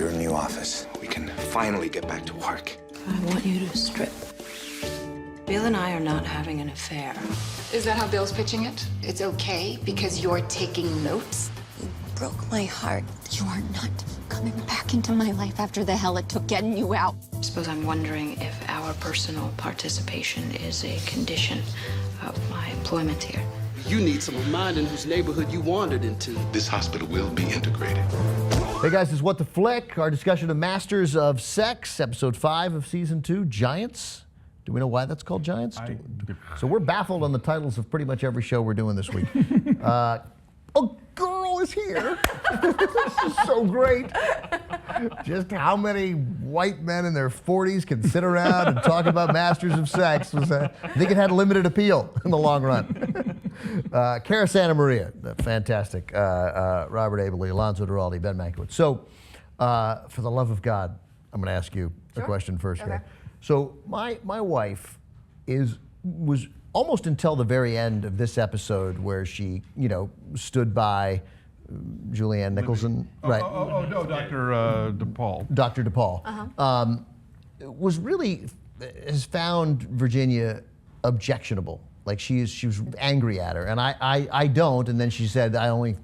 your new office. We can finally get back to work. I want you to strip. Bill and I are not having an affair. Is that how Bill's pitching it? It's okay because you're taking notes? You broke my heart. You are not coming back into my life after the hell it took getting you out. I suppose I'm wondering if our personal participation is a condition of my employment here. You need some reminding whose neighborhood you wandered into. This hospital will be integrated. Hey guys, this is What the Flick, our discussion of Masters of Sex, episode 5 of season 2, Giants. Do we know why that's called Giants? So we're baffled on the titles of pretty much every show we're doing this week. A girl is here. This is so great. Just how many white men in their 40s can sit around and talk about Masters of Sex was, I think it had limited appeal in the long run. Cara Santa Maria, fantastic. Robert Abele, Alonso Duralde, Ben Mankiewicz. So, for the love of God, I'm going to ask you a question first here. So my wife was almost until the very end of this episode where she, stood by Julianne Nicholson, right? No, Dr. DePaul. Dr. DePaul has found Virginia objectionable. Like she was angry at her, and I don't. And then she said, I only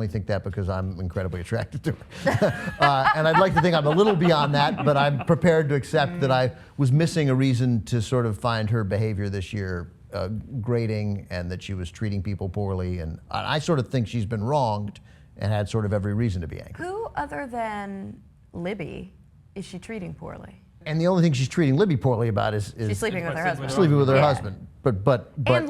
think that because I'm incredibly attracted to her. And I'd like to think I'm a little beyond that, but I'm prepared to accept that I was missing a reason to sort of find her behavior this year grating, and that she was treating people poorly. And I sort of think she's been wronged and had sort of every reason to be angry. Who other than Libby is she treating poorly? And the only thing she's treating Libby poorly about is she's sleeping with her husband. Sleeping with her husband. But and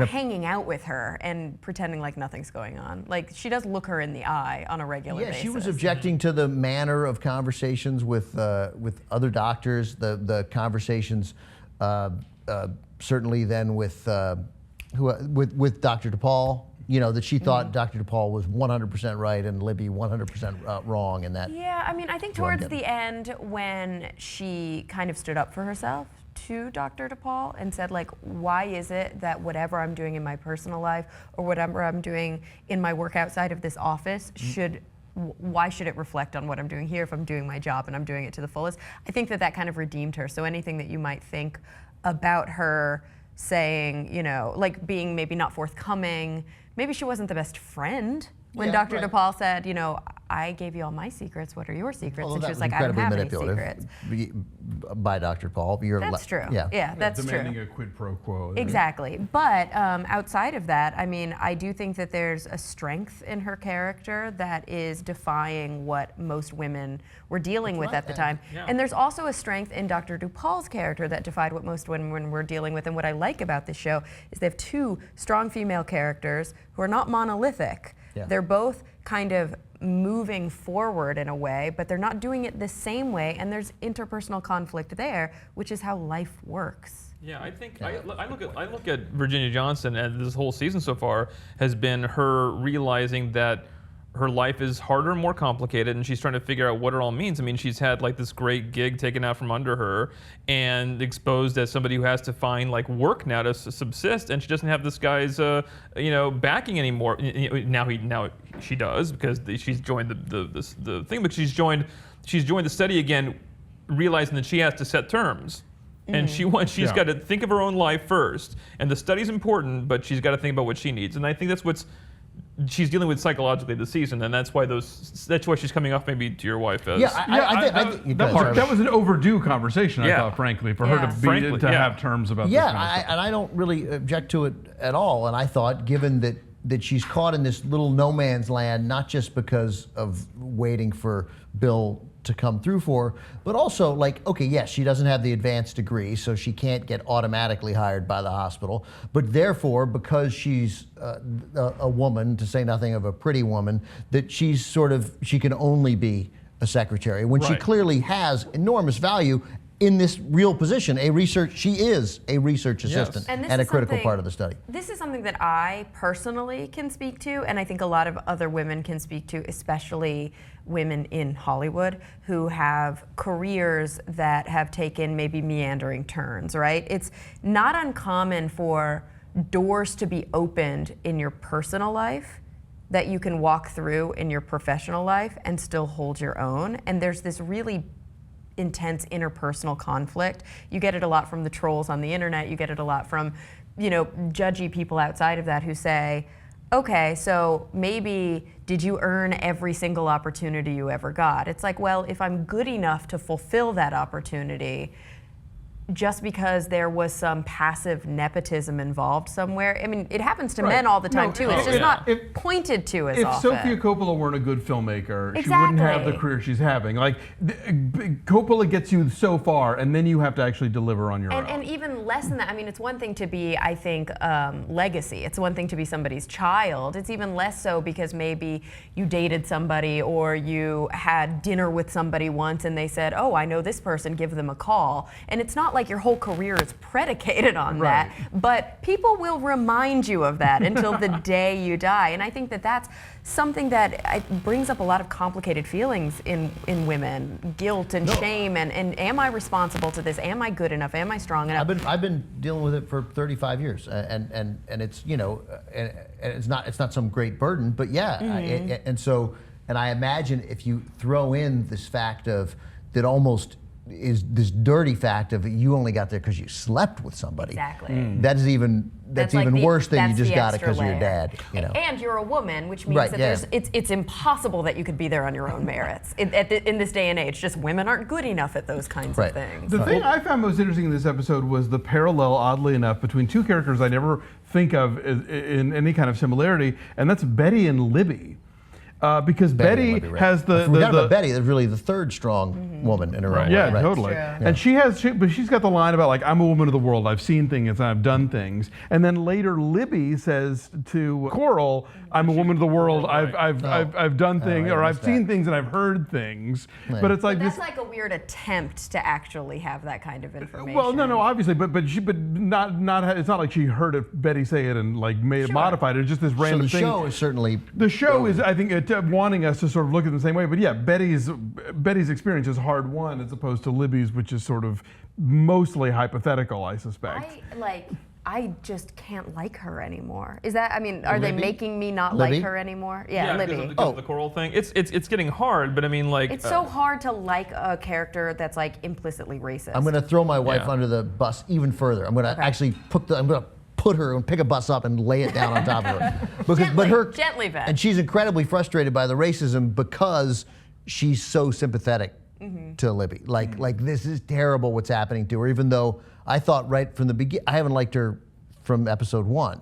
hanging out with her and pretending like nothing's going on. Like she does look her in the eye on a regular basis. Yeah, she was objecting to the manner of conversations with other doctors, the conversations certainly then with Dr. DePaul. That she thought Dr. DePaul was 100% right and Libby 100% wrong, and that. Yeah, I mean, I think towards the end when she kind of stood up for herself to Dr. DePaul and said, like, why is it that whatever I'm doing in my personal life or whatever I'm doing in my work outside of this office why should it reflect on what I'm doing here if I'm doing my job and I'm doing it to the fullest? I think that kind of redeemed her. So anything that you might think about her saying, like being maybe not forthcoming, maybe she wasn't the best friend when Dr. DePaul said, I gave you all my secrets. What are your secrets? And she was like, I don't have any secrets. By Dr. Paul. That's true. Yeah, that's true. Demanding a quid pro quo. Exactly. But outside of that, I mean, I do think that there's a strength in her character that is defying what most women were dealing with at the time. Yeah. And there's also a strength in Dr. DePaul's character that defied what most women were dealing with. And what I like about this show is they have two strong female characters who are not monolithic. Yeah. They're both kind of moving forward in a way, but they're not doing it the same way, and there's interpersonal conflict there, which is how life works. Yeah, I think I look at Virginia Johnson, and this whole season so far has been her realizing that her life is harder and more complicated, and she's trying to figure out what it all means. I mean, she's had like this great gig taken out from under her and exposed as somebody who has to find like work now to subsist, and she doesn't have this guy's backing anymore. Now she does, because she's joined the thing, but she's joined the study again, realizing that she has to set terms. And she's got to think of her own life first, and the study's important, but she's got to think about what she needs. And I think that's she's dealing with psychologically this season, and that's why she's coming off maybe to your wife as. That was an overdue conversation, I thought, frankly, for her to have terms about this kind of stuff. And I don't really object to it at all. And I thought, given that she's caught in this little no man's land, not just because of waiting for Bill to come through for, but also like, okay, yes, she doesn't have the advanced degree, so she can't get automatically hired by the hospital, but therefore, because she's a woman, to say nothing of a pretty woman, that she can only be a secretary, when she clearly has enormous value in this real position. She is a research assistant and a critical part of the study. This is something that I personally can speak to, and I think a lot of other women can speak to, especially women in Hollywood who have careers that have taken maybe meandering turns, right? It's not uncommon for doors to be opened in your personal life that you can walk through in your professional life and still hold your own. And there's this really intense interpersonal conflict. You get it a lot from the trolls on the internet. You get it a lot from, judgy people outside of that who say, okay, so maybe did you earn every single opportunity you ever got? It's like, well, if I'm good enough to fulfill that opportunity, just because there was some passive nepotism involved somewhere. I mean, it happens to men all the time too. It's just not pointed to as often. If Sofia Coppola weren't a good filmmaker, she wouldn't have the career she's having. Like, Coppola gets you so far, and then you have to actually deliver on your own. And even less than that, I mean, it's one thing to be, I think, legacy. It's one thing to be somebody's child. It's even less so because maybe you dated somebody or you had dinner with somebody once and they said, oh, I know this person, give them a call. And it's not like your whole career is predicated on that, but people will remind you of that until the day you die. And I think that that's something that brings up a lot of complicated feelings in women, guilt and shame, and am I responsible to this? Am I good enough? Am I strong enough? I've been dealing with it for 35 years, and it's and it's not some great burden, but yeah, and I imagine if you throw in this fact of that almost is this dirty fact of you only got there because you slept with somebody. Exactly. That's even worse than you just got it because of your dad. And you're a woman, which means that it's impossible that you could be there on your own merits in this day and age. Just women aren't good enough at those kinds of things. The thing I found most interesting in this episode was the parallel, oddly enough, between two characters I never think of in any kind of similarity, and that's Betty and Libby. Because Betty has the Betty, that's really the third strong woman in her own way. Yeah, totally. And she's got the line about like, I'm a woman of the world. I've seen things and I've done things. And then later Libby says to Coral, I'm a woman of the world. I've done things, or I've seen things and I've heard things. Right. But it's like that's like a weird attempt to actually have that kind of information. Well, no, obviously, but not. It's not like she heard Betty say it and like modified it. It's just this random thing. So the show is certainly the show is, I think, wanting us to sort of look at it the same way. But yeah, Betty's experience is hard won as opposed to Libby's, which is sort of mostly hypothetical, I suspect. I just can't like her anymore. Is that? I mean, are they making me not Libby? like her anymore? Yeah, Libby. Because of the Coral thing. It's getting hard, but I mean, like it's so hard to like a character that's like implicitly racist. I'm going to throw my wife under the bus even further. I'm going to actually put her and pick a bus up and lay it down on top of her. Gently, Ben. And she's incredibly frustrated by the racism because she's so sympathetic to Libby. Like this is terrible what's happening to her, even though I thought right from the beginning, I haven't liked her from episode 1.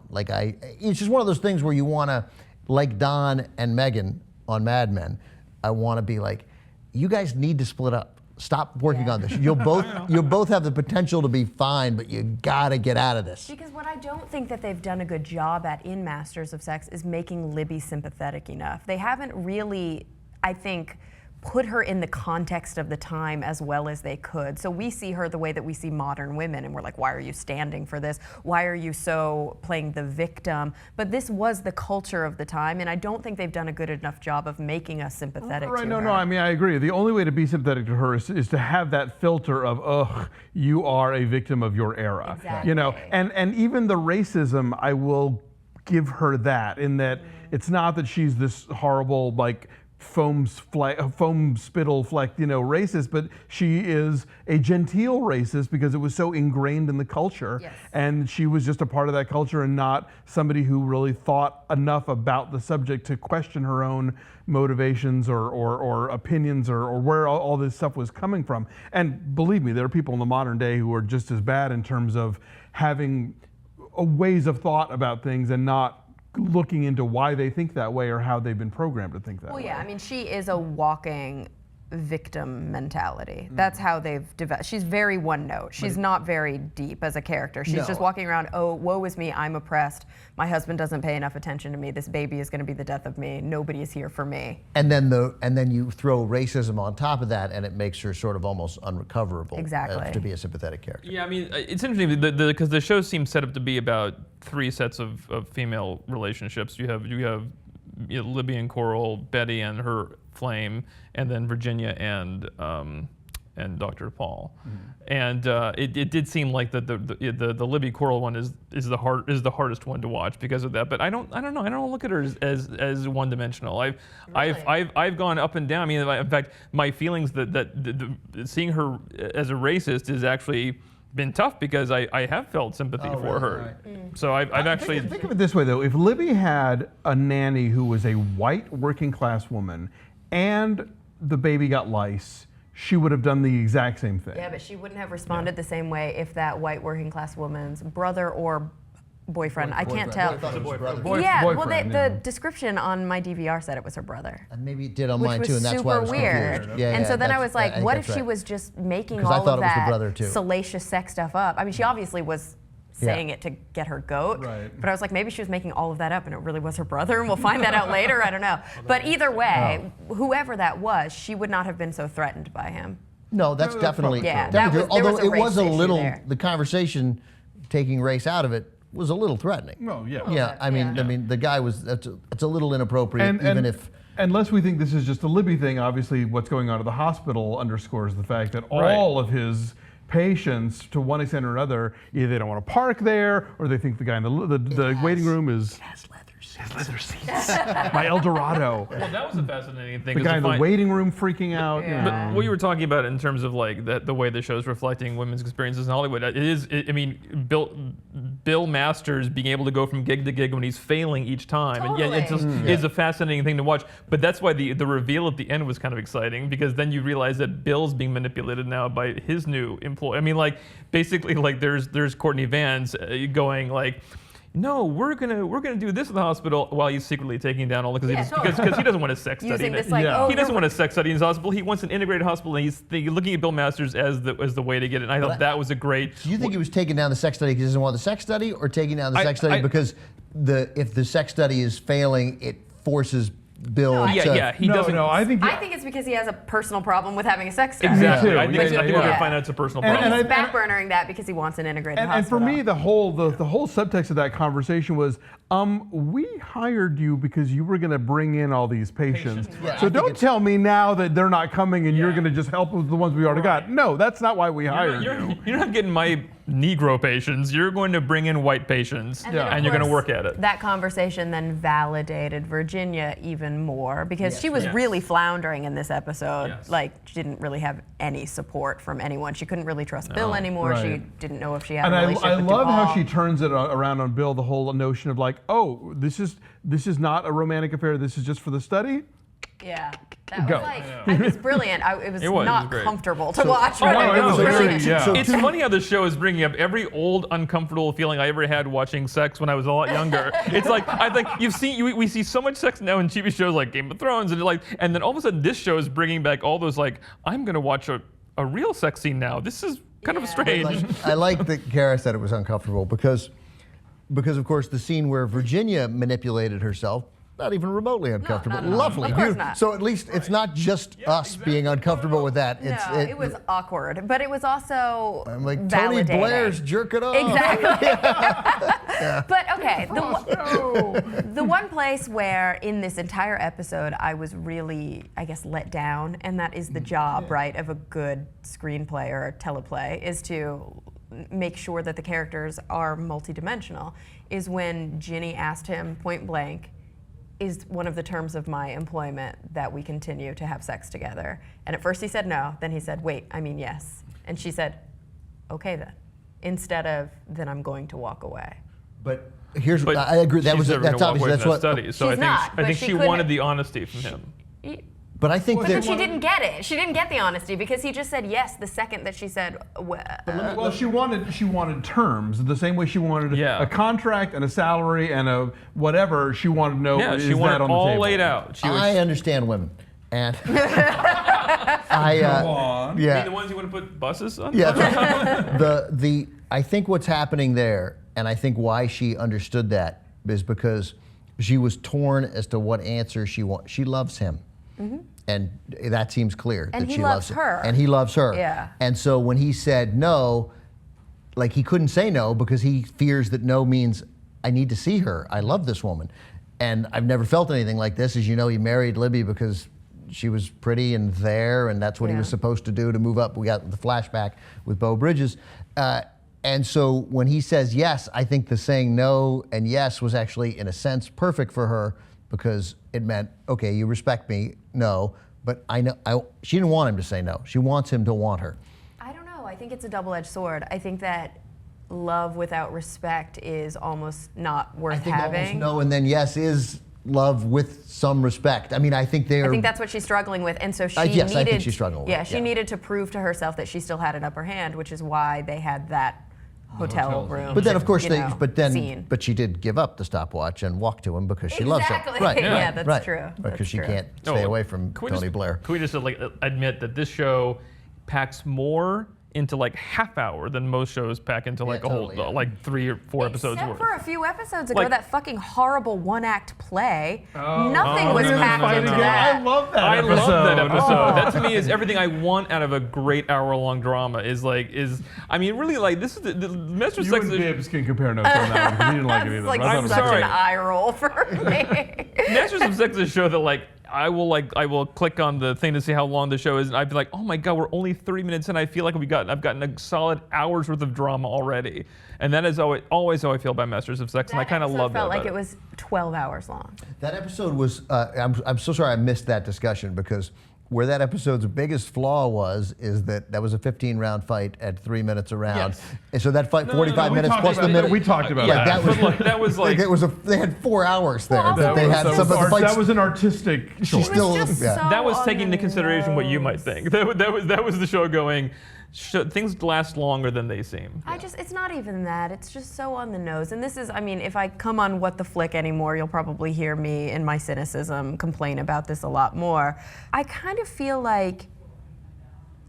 It's just one of those things where you want to, like Don and Megan on Mad Men, I want to be like, you guys need to split up. Stop working on this. You'll both have the potential to be fine, but you gotta get out of this. Because what I don't think that they've done a good job at in Masters of Sex is making Libby sympathetic enough. They haven't really, I think, put her in the context of the time as well as they could. So we see her the way that we see modern women, and we're like, why are you standing for this? Why are you so playing the victim? But this was the culture of the time, and I don't think they've done a good enough job of making us sympathetic to her. No, I mean, I agree. The only way to be sympathetic to her is to have that filter of, ugh, you are a victim of your era. Exactly. And even the racism, I will give her that, in that it's not that she's this horrible, like, foam spittle fleck, racist, but she is a genteel racist because it was so ingrained in the culture. Yes. And she was just a part of that culture and not somebody who really thought enough about the subject to question her own motivations or opinions or where all this stuff was coming from. And believe me, there are people in the modern day who are just as bad in terms of having ways of thought about things and not looking into why they think that way or how they've been programmed to think that way. Well, yeah, I mean, she is a walking victim mentality. That's how they've developed. She's very one note. She's not very deep as a character. She's just walking around, oh, woe is me, I'm oppressed. My husband doesn't pay enough attention to me. This baby is going to be the death of me. Nobody is here for me. And then you throw racism on top of that, and it makes her sort of almost unrecoverable. Exactly. To be a sympathetic character. Yeah, I mean, it's interesting because the show seems set up to be about 3 sets of female relationships. You have Libby and Coral, Betty and her flame, and then Virginia and and Dr. Paul, and it did seem like the Libby Coral one is the hardest one to watch because of that. But I don't know. I don't look at her as one dimensional. I've gone up and down. I mean, in fact, my feelings that seeing her as a racist has actually been tough because I have felt sympathy for her. Right. So I've actually Think of it this way though: if Libby had a nanny who was a white working class woman, and the baby got lice, she would have done the exact same thing. Yeah, but she wouldn't have responded the same way if that white working class woman's brother or boyfriend, I can't tell. I thought it was brother. The description on my DVR said it was her brother. And maybe it did on Which mine was too, and that's why I was super weird. confused. Yeah, and so then I that's- was like, think what that's if she right. was just making 'Cause I all thought of it was the that brother, too. salacious sex stuff up? I mean, she obviously was saying it to get her goat, Right. but I was like, maybe she was making all of that up and it really was her brother, and we'll find that out later. I don't know. But either way, whoever that was, she would not have been so threatened by him. No, that's definitely probably true. definitely Yeah, true. there was Although a it was race a issue little, there. the conversation taking race out of it was a little threatening. No, yeah. Yeah, I mean, the guy was. It's a little inappropriate, even if. Unless we think this is just a Libby thing, obviously what's going on at the hospital underscores the fact that all of his patients, to one extent or another, either they don't want to park there, or they think the guy in the waiting room is has leather seats. My El Dorado. well, that was a fascinating thing. The guy in the waiting room freaking out. Yeah. You But know. what you were talking about in terms of like the way the show's reflecting women's experiences in Hollywood, I mean, Bill Masters being able to go from gig to gig when he's failing each time, and yeah, it's just is a fascinating thing to watch. But that's why the reveal at the end was kind of exciting, because then you realize that Bill's being manipulated now by his new employee. I mean, like basically, like there's Courtney Vance going like, no, we're gonna do this in the hospital while he's secretly taking down all the because he doesn't want a sex study. Using in this it. like, Yeah. oh, He doesn't want a sex study in his hospital. He wants an integrated hospital, and he's looking at Bill Masters as the way to get it. And I thought that was a great. Do you think he was taking down the sex study because he doesn't want the sex study, or taking down the sex study because if the sex study is failing, it forces Bill to... He doesn't. No, I think it's because he has a personal problem with having a sex study. Exactly. Me too. I think we're gonna find out it's a personal problem. He's backburnering that because he wants an integrated And hospital. for me, the whole subtext of that conversation was, we hired you because you were going to bring in all these patients. Yeah, So I think don't it's- tell me now that they're not coming and you're going to just help with the ones we already got. No, that's not why we hired you. You're not getting my Negro patients. You're going to bring in white patients, And then, of and you're going to course, work at it. That conversation then validated Virginia even more because she was really floundering in this episode. Yes. Like, she didn't really have any support from anyone. She couldn't really trust Bill anymore. Right. She didn't know if she had And a relationship I with love how DuPaul. she turns it around on Bill, the whole notion of like, oh, this is not a romantic affair. This is just for the study. Yeah. That Go. was like, it was brilliant. It was not great. comfortable to watch. Oh, but no, it was brilliant. great, yeah. It's funny how the show is bringing up every old uncomfortable feeling I ever had watching sex when I was a lot younger. It's like I think we see so much sex now in TV shows like Game of Thrones, and then all of a sudden this show is bringing back all those like, I'm gonna watch a real sex scene now. This is kind of strange. I like that Cara said it was uncomfortable because of course the scene where Virginia manipulated herself, not even remotely uncomfortable. no. Lovely. Of course beautiful. not. So at least it's not just us being uncomfortable with that. It was awkward, but it was also I'm like, Tony validating. Blair's jerk it off. Exactly. But okay, the one place where in this entire episode I was really, I guess, let down, and that is the job, right, of a good screenplay or a teleplay, is to make sure that the characters are multidimensional, is when Ginny asked him point blank, is one of the terms of my employment that we continue to have sex together? And at first he said no, then he said, wait, I mean yes. And she said, okay then, instead of, then I'm going to walk away. But here's But what I agree. she's never That's gonna walk obvious. away That's from what. that study. So She's not, I but think she she couldn't- wanted the honesty from him. But I think But that then she didn't get it. She didn't get the honesty because he just said yes the second that she said, Well, she wanted terms the same way she wanted Yeah. a contract and a salary and a whatever. She wanted to know. Yeah, is she that wanted on the all table? laid out. She was, I understand women, and I You mean yeah the ones you want to put buses on? yeah. the I think what's happening there, and I think why she understood that is because she was torn as to what answer she wants. She loves him. And that seems clear. And that he she loves him. her. And he loves her. Yeah. And so when he said no, like he couldn't say no because he fears that no means I need to see her. I love this woman. And I've never felt anything like this. As you know, he married Libby because she was pretty and there, and that's what he was supposed to do to move up. We got the flashback with Beau Bridges. And so when he says yes, I think the saying no and yes was actually, in a sense, perfect for her, because it meant, okay, you respect me, no, but she didn't want him to say no. She wants him to want her. I don't know. I think it's a double-edged sword. I think that love without respect is almost not worth having. I think almost no and then yes is love with some respect. I mean, I think that's what she's struggling with, and so she yes, needed. I think she's struggling with it. Yeah, she needed to prove to herself that she still had an upper hand, which is why they had that hotel room. But then, of course, scene. but she did give up the stopwatch and walk to him because she loves him. Right. Yeah, that's true. Because she can't stay away from Tony Blair. Can we just admit that this show packs more into like half hour than most shows pack into like a whole like 3 or 4 episodes worth. Except for a few episodes ago, that fucking horrible one-act play. Nothing was packed into that. I love that I episode. love that episode. That to me is everything I want out of a great hour-long drama. I mean, really, like this is the Master of Sex. Babes can compare notes on that one because he didn't like it either. Like I'm such sorry. an eye roll for me. Masters of Sex is a show that like I will click on the thing to see how long the show is, and I'd be like, oh my god, we're only 30 minutes in. I feel like I've gotten a solid hour's worth of drama already, and that is always how I feel about Masters of Sex, and I kind of love that. Felt like it was 12 hours long. That episode was. I'm so sorry I missed that discussion, because where that episode's biggest flaw is that was a 15-round fight at 3 minutes a round. Yes. And so that fight, 45 minutes plus the minute. We talked about that. That was like they had 4 hours there. Well, that was an artistic choice. That was taking into consideration what you might think. That was the show going. Things last longer than they seem. It's not even that. It's just so on the nose. And this is, I mean, if I come on What the Flick anymore, you'll probably hear me in my cynicism complain about this a lot more. I kind of feel like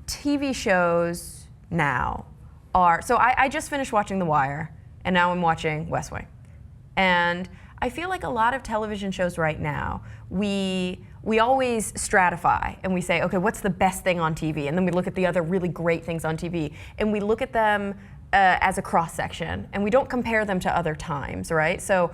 TV shows now are, so I just finished watching The Wire, and now I'm watching West Wing. And I feel like a lot of television shows right now, we always stratify and we say, okay, what's the best thing on TV? And then we look at the other really great things on TV, and we look at them as a cross-section, and we don't compare them to other times, right? So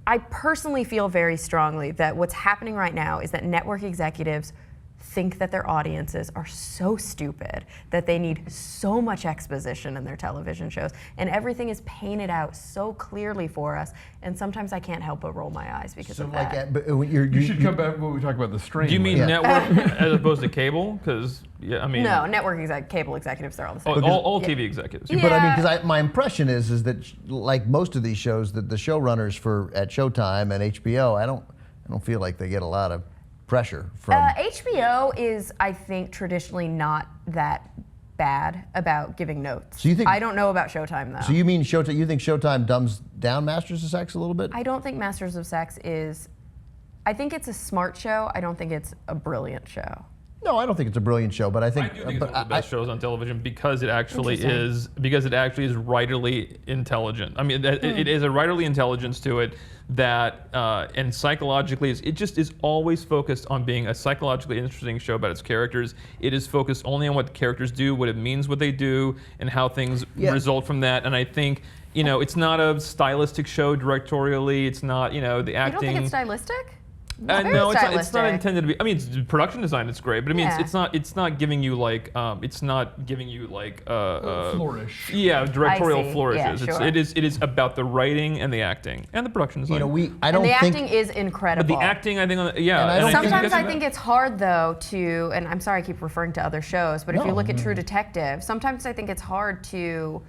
I personally feel very strongly that what's happening right now is that network executives think that their audiences are so stupid that they need so much exposition in their television shows, and everything is painted out so clearly for us, and sometimes I can't help but roll my eyes because of that. You should come back when we talk about the stream. Do you mean network as opposed to cable? Because I mean no, network cable executives, they're all the same. All TV executives. But I mean, because my impression is that like most of these shows, that the showrunners at Showtime and HBO, I don't feel like they get a lot of pressure from HBO is, I think, traditionally not that bad about giving notes. So you think, I don't know about Showtime though. So you mean Showtime? You think Showtime dumbs down Masters of Sex a little bit? I don't think Masters of Sex is. I think it's a smart show. I don't think it's a brilliant show. No, I don't think it's a brilliant show, but I think it's one of the best shows on television because it actually is writerly intelligent. I mean, it is a writerly intelligence to it that, and psychologically, it just is always focused on being a psychologically interesting show about its characters. It is focused only on what the characters do, what it means, what they do, and how things result from that. And I think, it's not a stylistic show directorially. It's not, the acting. You don't think it's stylistic? No, it's not intended to be. I mean, it's production design. It's great, but I mean, it's not giving you like flourish. Yeah, directorial flourishes. Yeah, sure. It is about the writing and the acting and the production design. The acting is incredible. But the acting, I think, sometimes I think it's hard though to, and I'm sorry I keep referring to other shows, but if you look at True Detective, sometimes I think it's hard to.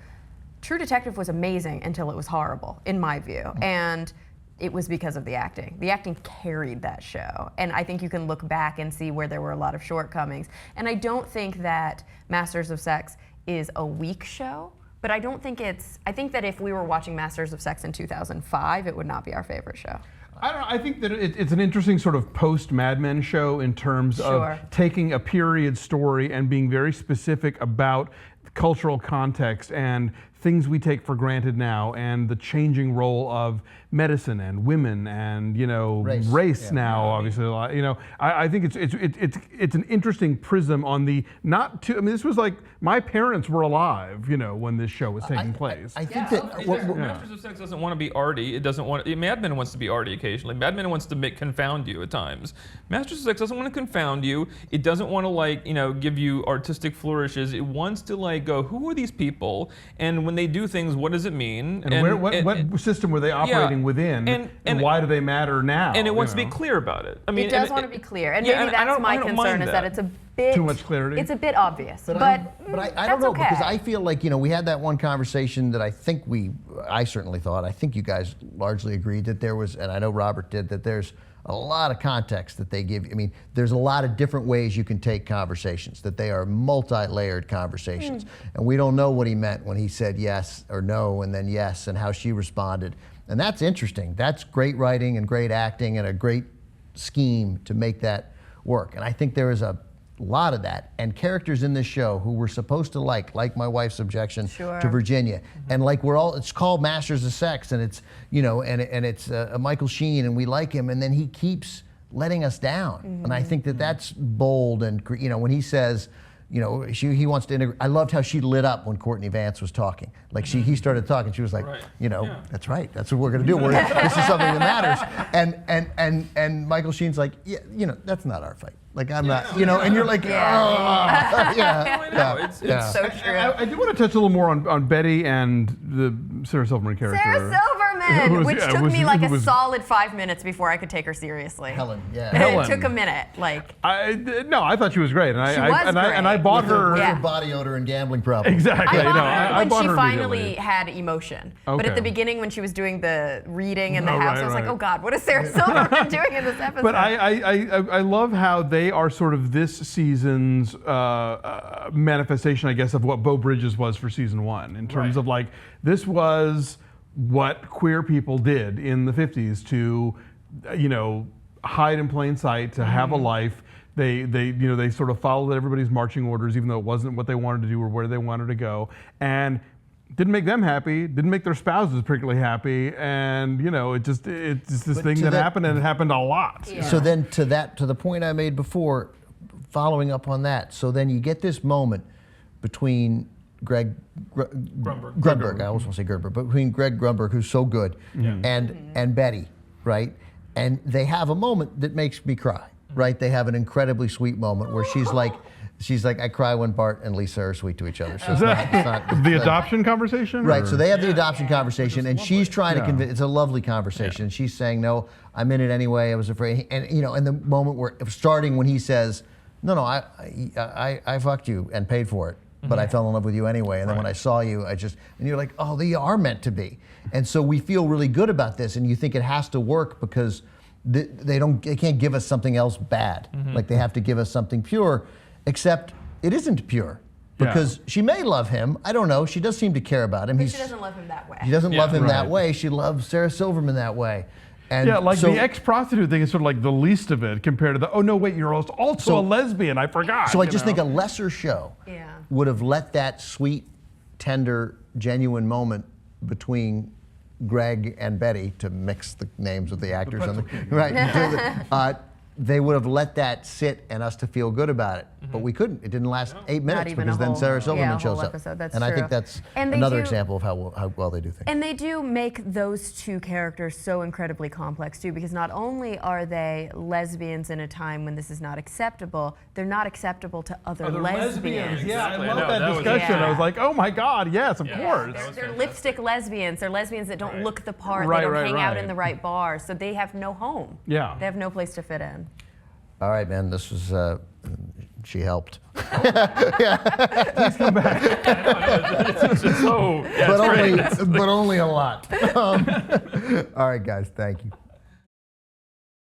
True Detective was amazing until it was horrible, in my view, and it was because of the acting. The acting carried that show. And I think you can look back and see where there were a lot of shortcomings. And I don't think that Masters of Sex is a weak show, but I think that if we were watching Masters of Sex in 2005, it would not be our favorite show. I think that it's an interesting sort of post-Mad Men show in terms of taking a period story and being very specific about cultural context and things we take for granted now, and the changing role of medicine and women and race now, obviously. I think it's an interesting prism on the not too. I mean, this was like my parents were alive, when this show was taking place. I think that Masters of Sex doesn't want to be arty. It doesn't want. Mad Men wants to be arty occasionally. Mad Men wants to confound you at times. Masters of Sex doesn't want to confound you. It doesn't want to give you artistic flourishes. It wants to go, who are these people? And when they do things, what does it mean? And what system were they operating within? And why do they matter now? And it wants to be clear about it. I mean, it does want to be clear, and maybe that's my concern is that it's a bit too much clarity. It's a bit obvious, but I don't know, okay. because I feel like we had that one conversation that I certainly thought, I think you guys largely agreed that there was, and I know Robert did, that there's a lot of context that they give. I mean, there's a lot of different ways you can take conversations, that they are multi-layered conversations. And we don't know what he meant when he said yes or no and then yes, and how she responded. And that's interesting. That's great writing and great acting and a great scheme to make that work. And I think there is a lot of that. And characters in this show who we're supposed to like my wife's objection to Virginia. And it's called Masters of Sex, and it's, and it's Michael Sheen, and we like him, and then he keeps letting us down. And I think that that's bold, and when he says, he wants to integrate. I loved how she lit up when Courtney Vance was talking. He started talking. She was like, that's right. That's what we're going to do. This is something that matters. And Michael Sheen's like, that's not our fight. I'm not, and you're like, It's so true. I do want to touch a little more on Betty and the Sarah Silverman character. Sarah Silverman, which took me a solid 5 minutes before I could take her seriously. Helen, It took a minute. I thought she was great, and I bought her. With her body odor and gambling problem. Exactly. I bought her when she finally immediately had emotion. Okay. But at the beginning, when she was doing the reading in the house, I was like, oh God, what is Sarah Silverman doing in this episode? But I love how they are sort of this season's manifestation, I guess, of what Beau Bridges was for season 1, in terms of this was what queer people did in the 50s to, hide in plain sight, to have a life. They sort of followed everybody's marching orders, even though it wasn't what they wanted to do or where they wanted to go, and didn't make them happy, didn't make their spouses particularly happy, and it's this thing that happened, and it happened a lot. Yeah. So then to the point I made before, following up on that, so then you get this moment between Greg Grunberg, I always want to say Gerber, but between Greg Grunberg, who's so good, and Betty, right? And they have a moment that makes me cry, right? They have an incredibly sweet moment where she's like, I cry when Bart and Lisa are sweet to each other. So it's not the adoption conversation? Right, so they have the adoption conversation, and she's trying to convince, it's a lovely conversation. And she's saying, no, I'm in it anyway, I was afraid. And, and the moment where, starting when he says, no, I fucked you and paid for it, but I fell in love with you anyway. And then when I saw you, and you're like, oh, they are meant to be. And so we feel really good about this, and you think it has to work because they can't give us something else bad. They have to give us something pure. Except it isn't pure, because she may love him. I don't know. She does seem to care about him. But she doesn't love him that way. She doesn't love him that way. She loves Sarah Silverman that way. And the ex-prostitute thing is sort of the least of it compared to the, oh no, wait, you're also a lesbian. I forgot. So I just think a lesser show would have let that sweet, tender, genuine moment between Greg and Betty, to mix the names of the actors, they would have let that sit and us to feel good about it. But we couldn't. It didn't last 8 minutes because then Sarah Silverman shows up. That's and true. I think that's another example of how well they do things. And they do make those two characters so incredibly complex too, because not only are they lesbians in a time when this is not acceptable, they're not acceptable to other lesbians. Yeah, I love that discussion. I was like, oh my God, yes, of course. They're lipstick lesbians. They're lesbians that don't look the part. They don't hang out in the right bars. So they have no home. Yeah. They have no place to fit in. All right, man, this was, she helped. Please come back. But only a lot. All right, guys, thank you.